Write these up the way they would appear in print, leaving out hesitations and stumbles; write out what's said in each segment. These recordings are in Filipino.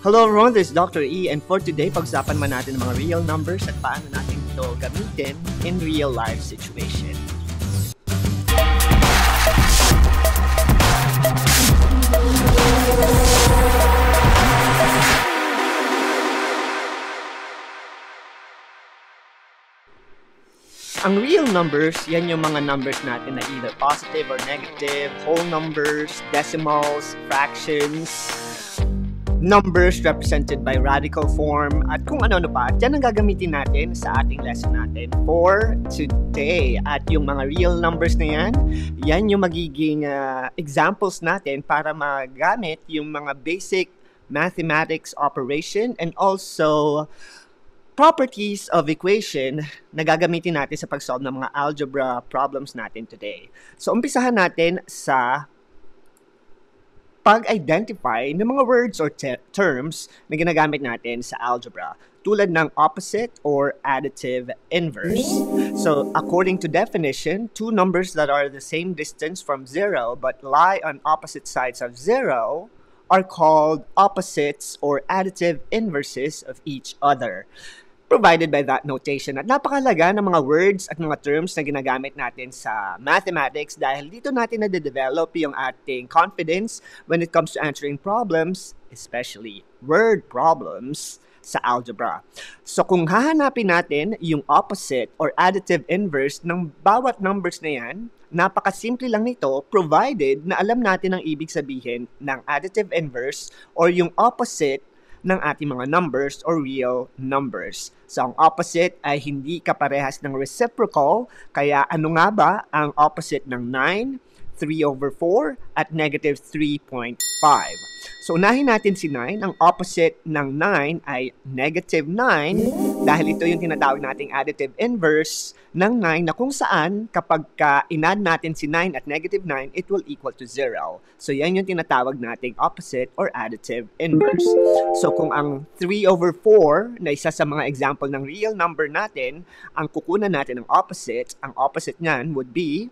Hello everyone, this is Dr. E and for today, pag-usapan man natin ang mga real numbers at paano natin ito gamitin in real life situation. Ang real numbers, yan yung mga numbers natin na either positive or negative, whole numbers, decimals, fractions, numbers represented by radical form, at kung ano-ano pa. Yan ang gagamitin natin sa ating lesson natin for today. At yung mga real numbers na yan yung magiging examples natin para magamit yung mga basic mathematics operation and also properties of equation na gagamitin natin sa pag-solve ng mga algebra problems natin today. So, umpisahan natin sa pag-identify ng mga words or terms na ginagamit natin sa algebra, tulad ng opposite or additive inverse. So, according to definition, two numbers that are the same distance from zero but lie on opposite sides of zero are called opposites or additive inverses of each other, provided by that notation. At napakalaga ng mga words at mga terms na ginagamit natin sa mathematics dahil dito natin na-develop yung ating confidence when it comes to answering problems, especially word problems sa algebra. So kung hahanapin natin yung opposite or additive inverse ng bawat numbers na yan, napakasimple lang nito provided na alam natin ang ibig sabihin ng additive inverse or yung opposite ng ating mga numbers or real numbers. So, ang opposite ay hindi kaparehas ng reciprocal, kaya ano nga ba ang opposite ng 9, 3/4, at negative 3.5? So, unahin natin si 9. Ang opposite ng 9 ay negative 9 dahil ito yung tinatawag nating additive inverse ng 9 na kung saan kapag in-add natin si 9 at negative 9, it will equal to 0. So, yan yung tinatawag nating opposite or additive inverse. So, kung ang 3/4 na isa sa mga example ng real number natin, ang kukunan natin ng opposite, ang opposite niyan would be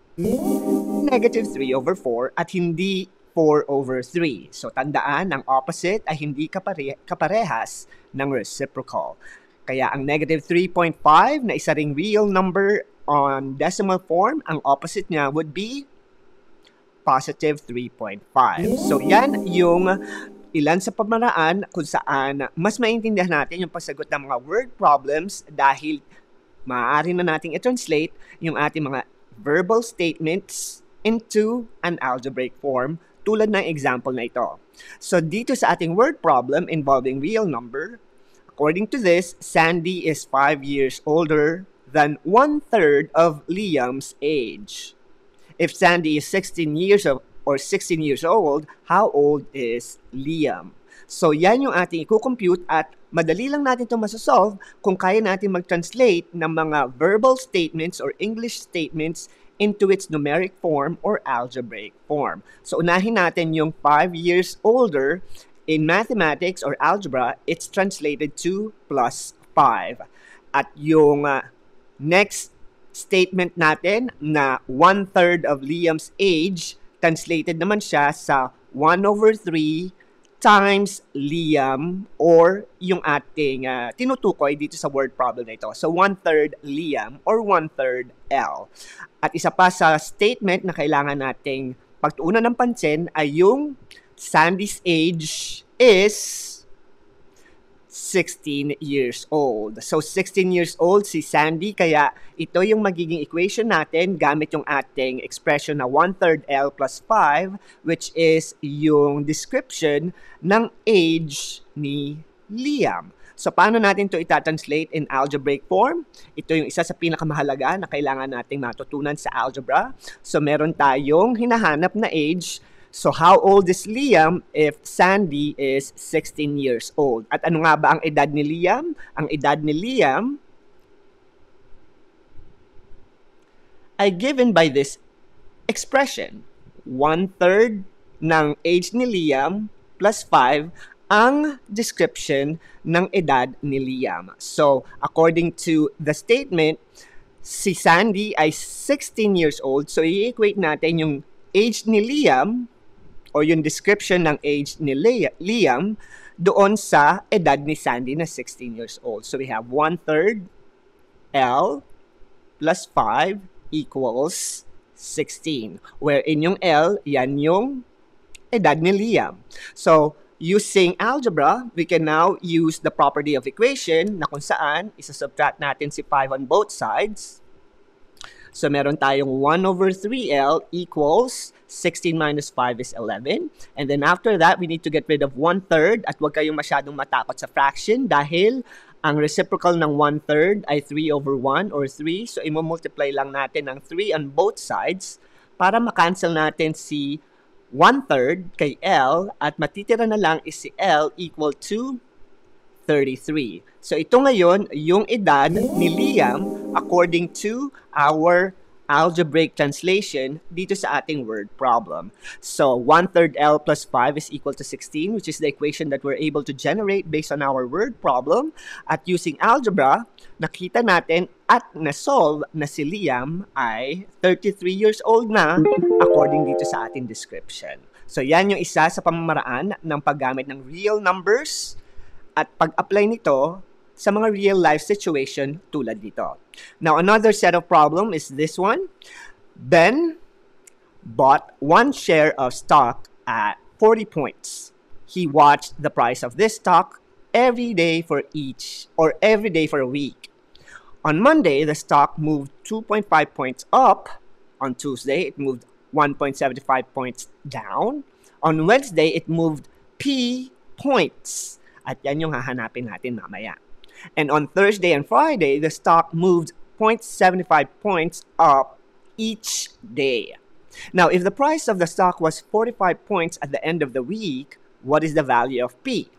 negative 3/4 at hindi 4/3. So, tandaan, ang opposite ay hindi kaparehas ng reciprocal. Kaya ang negative 3.5 na isa ring real number on decimal form, ang opposite niya would be positive 3.5. So, yan yung ilan sa pamaraan kung saan mas maintindihan natin yung pagsagot ng mga word problems dahil maaari na nating i-translate yung ating mga verbal statements into an algebraic form tulad ng example na ito. So, dito sa ating word problem involving real number, according to this, Sandy is 5 years older than 1/3 of Liam's age. If Sandy is 16 years old, how old is Liam? So, yan yung ating i-compute at madali lang natin ito masasolve kung kaya natin mag-translate ng mga verbal statements or English statements into its numeric form or algebraic form. So, unahin natin yung 5 years older. In mathematics or algebra, it's translated to plus 5. At yung next statement natin na 1/3 of Liam's age, translated naman siya sa 1/3 times Liam or yung ating tinutukoy dito sa word problem na ito. So, 1/3 Liam or 1/3 L. At isa pa sa statement na kailangan nating pagtuunan ng pansin ay yung Sandy's age is 16 years old. So, 16 years old si Sandy, kaya ito yung magiging equation natin gamit yung ating expression na 1/3 L plus 5, which is yung description ng age ni Liam. So, paano natin ito itatranslate in algebraic form? Ito yung isa sa pinakamahalaga na kailangan nating matutunan sa algebra. So, meron tayong hinahanap na age. So, how old is Liam if Sandy is 16 years old? At ano nga ba ang edad ni Liam? Ang edad ni Liam ay given by this expression. 1/3 ng age ni Liam plus 5 ang description ng edad ni Liam. So, according to the statement, si Sandy ay 16 years old. So, i-equate natin yung age ni Liam or yung description ng age ni Liam doon sa edad ni Sandy na 16 years old. So we have 1/3 L plus 5 equals 16. Wherein yung L, yan yung edad ni Liam. So, using algebra, we can now use the property of equation na kung saan isa-subtract natin si 5 on both sides. So, meron tayong 1/3L equals 16 minus 5 is 11. And then after that, we need to get rid of 1/3 at huwag kayong masyadong matakot sa fraction dahil ang reciprocal ng 1/3 ay 3/1 or 3. So, imo-multiply lang natin ng 3 on both sides para makancel natin si 1/3 kay L at matitira na lang is si L equal to 33. So ito ngayon yung edad ni Liam according to our algebraic translation dito sa ating word problem. So 1/3 L plus 5 is equal to 16, which is the equation that we're able to generate based on our word problem. At using algebra, nakita natin at na-solve na si Liam ay 33 years old na according dito sa ating description. So yan yung isa sa pamamaraan ng paggamit ng real numbers at pag-apply nito sa mga real-life situation tulad dito. Now, another set of problem is this one. Ben bought one share of stock at 40 points. He watched the price of this stock every day for a week. On Monday, the stock moved 2.5 points up. On Tuesday, it moved 1.75 points down. On Wednesday, it moved P points. At yan yung hahanapin natin mamaya. And on Thursday and Friday, the stock moved 0.75 points up each day. Now, if the price of the stock was 45 points at the end of the week, what is the value of P?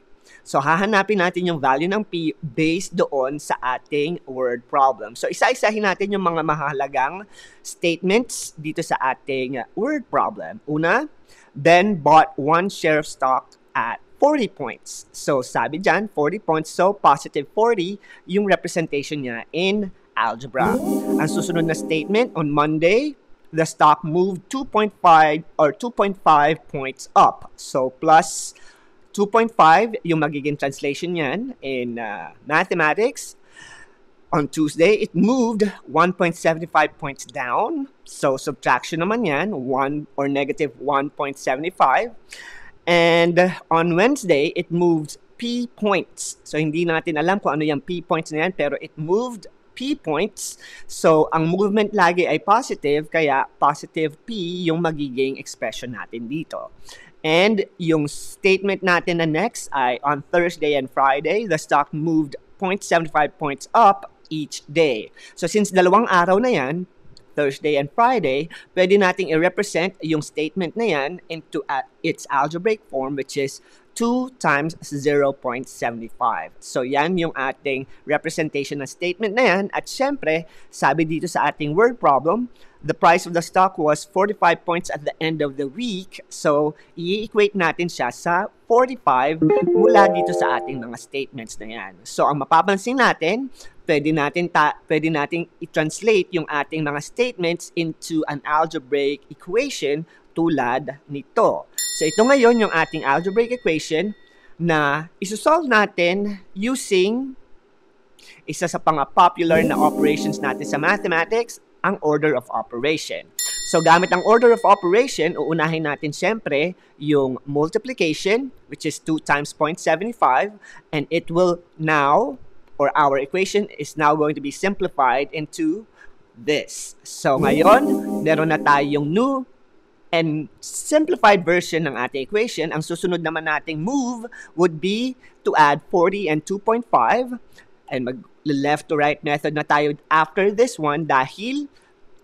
So, hahanapin natin yung value ng P based doon sa ating word problem. So, isa-isahin natin yung mga mahalagang statements dito sa ating word problem. Una, Ben bought one share of stock at 40 points. So, sabi dyan, 40 points. So, positive 40 yung representation niya in algebra. Ang susunod na statement, on Monday, the stock moved 2.5 points up. So, plus 2.5 yung magiging translation niyan in mathematics. On Tuesday, it moved 1.75 points down. So, subtraction naman yan, 1 or negative 1.75. And on Wednesday, it moved P points. So, hindi natin alam kung ano yung P points na yan, pero it moved P points. So, ang movement lagi ay positive, kaya positive P yung magiging expression natin dito. And yung statement natin na next ay on Thursday and Friday, the stock moved 0.75 points up each day. So, since dalawang araw na yan, Thursday and Friday, pwede nating i-represent yung statement na yan into its algebraic form, which is 2 times 0.75. So, yan yung ating representation ng statement na yan. At syempre, sabi dito sa ating word problem, the price of the stock was 45 points at the end of the week. So, i-equate natin siya sa 45 mula dito sa ating mga statements na yan. So, ang mapapansin natin, pwede nating i-translate yung ating mga statements into an algebraic equation tulad nito. So, ito ngayon yung ating algebraic equation na isosolve natin using isa sa mga popular na operations natin sa mathematics, ang order of operation. So, gamit ang order of operation, uunahin natin siyempre yung multiplication, which is 2 times 0.75, and it will now, or our equation is now going to be simplified into this. So, ngayon, meron na tayong new and simplified version ng ating equation. Ang susunod naman nating move would be to add 40 and 2.5, and mag-left to right method na tayo after this one dahil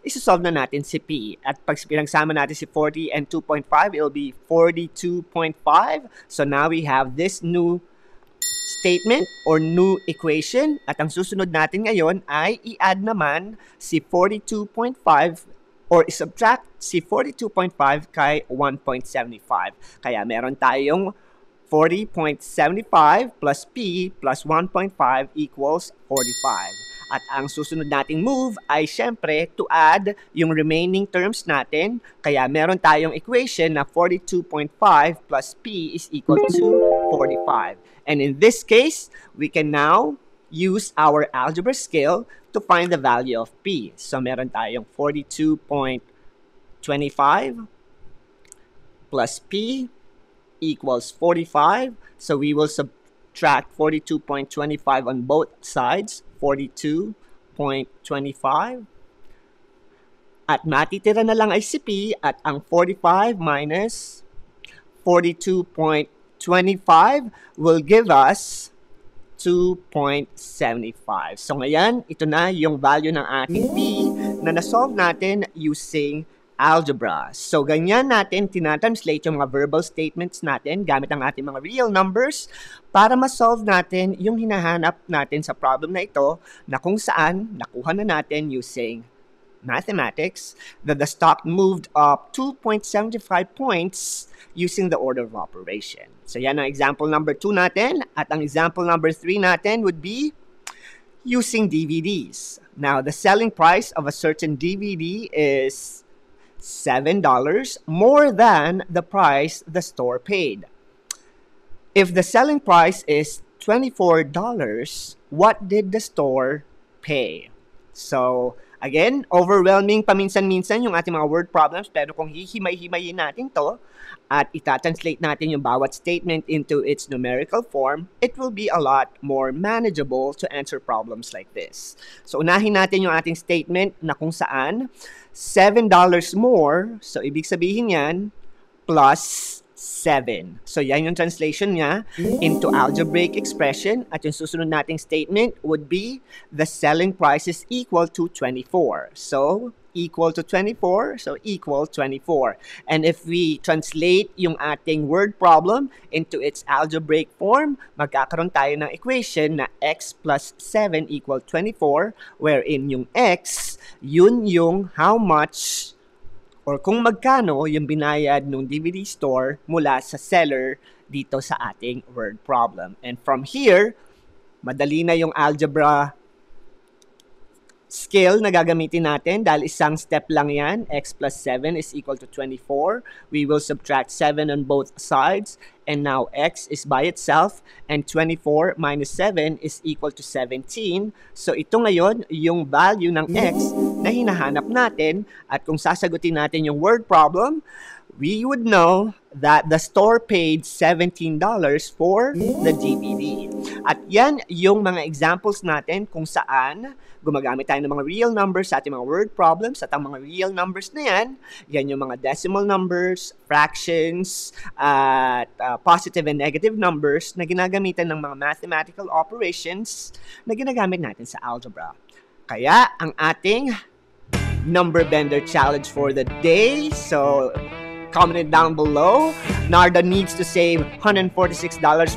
isosolve na natin si P. At pag pinagsama natin si 40 and 2.5, it'll be 42.5. So, now we have this new statement or new equation, at ang susunod natin ngayon ay i-add naman si 42.5 or i-subtract si 42.5 kay 1.75. Kaya meron tayong 40.75 plus P plus 1.5 equals 45. At ang susunod nating move ay syempre to add yung remaining terms natin. Kaya meron tayong equation na 42.5 plus P is equal to 45. And in this case, we can now use our algebra skill to find the value of P. So meron tayong 42.25 plus P equals 45. So we will subtract 42.25 on both sides, 42.25. At matitira na lang ay si P at ang 45 minus 42.25 will give us 2.75. So ngayon, ito na yung value ng ating P na nasolve natin using algebra. So ganyan natin tinatranslate yung mga verbal statements natin gamit ang ating mga real numbers para ma-solve natin yung hinahanap natin sa problem na ito na kung saan nakuha na natin using mathematics that the stock moved up 2.75 points using the order of operation. So yan ang example number 2 natin. At ang example number 3 natin would be using DVDs. Now, the selling price of a certain DVD is $7 more than the price the store paid. If the selling price is $24, what did the store pay? So, again, overwhelming paminsan-minsan yung ating mga word problems, pero kung hihimay-himayin natin to at itatranslate natin yung bawat statement into its numerical form, it will be a lot more manageable to answer problems like this. So, unahin natin yung ating statement na kung saan $7 more, so ibig sabihin yan, plus 7. So, yan yung translation niya into algebraic expression. At yung susunod nating statement would be the selling price is equal to 24. So, equal to 24. So, equal 24. And if we translate yung ating word problem into its algebraic form, magkakaroon tayo ng equation na x plus 7 equal 24, wherein yung x, yun yung how much or kung magkano yung binayad ng DVD store mula sa seller dito sa ating word problem. And from here, madali na yung algebra skill na gagamitin natin dahil isang step lang yan. X plus 7 is equal to 24. We will subtract 7 on both sides. And now x is by itself. And 24 minus 7 is equal to 17. So ito ngayon yung value ng x na hinahanap natin. At kung sasagutin natin yung word problem, we would know that the store paid $17 for the DVD. At yan yung mga examples natin kung saan gumagamit tayo ng mga real numbers sa ating mga word problems. At ang mga real numbers na yan, yan yung mga decimal numbers, fractions, at positive and negative numbers na ginagamitan ng mga mathematical operations na ginagamit natin sa algebra. Kaya ang ating number bender challenge for the day, so comment it down below. Narda needs to save $146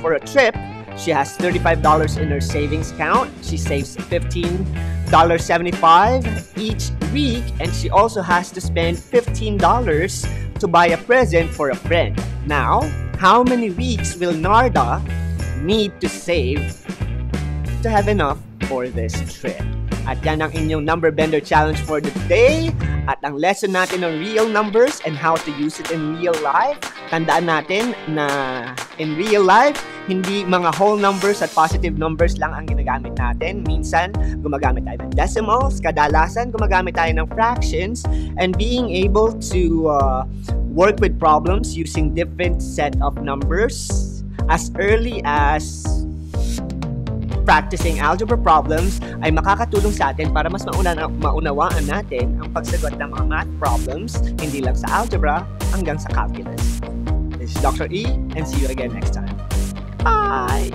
for a trip. She has $35 in her savings account. She saves $15.75 each week, and she also has to spend $15 to buy a present for a friend. Now, how many weeks will Narda need to save to have enough for this trip? At yan ang inyong number bender challenge for the day. At ang lesson natin ng real numbers and how to use it in real life. Tandaan natin na in real life, hindi mga whole numbers at positive numbers lang ang ginagamit natin. Minsan, gumagamit tayo ng decimals. Kadalasan, gumagamit tayo ng fractions. And being able to work with problems using different set of numbers as early as practicing algebra problems ay makakatulong sa atin para mas maunawaan natin ang pagsagot ng mga math problems, hindi lang sa algebra, hanggang sa calculus. This is Dr. E, and see you again next time. Bye!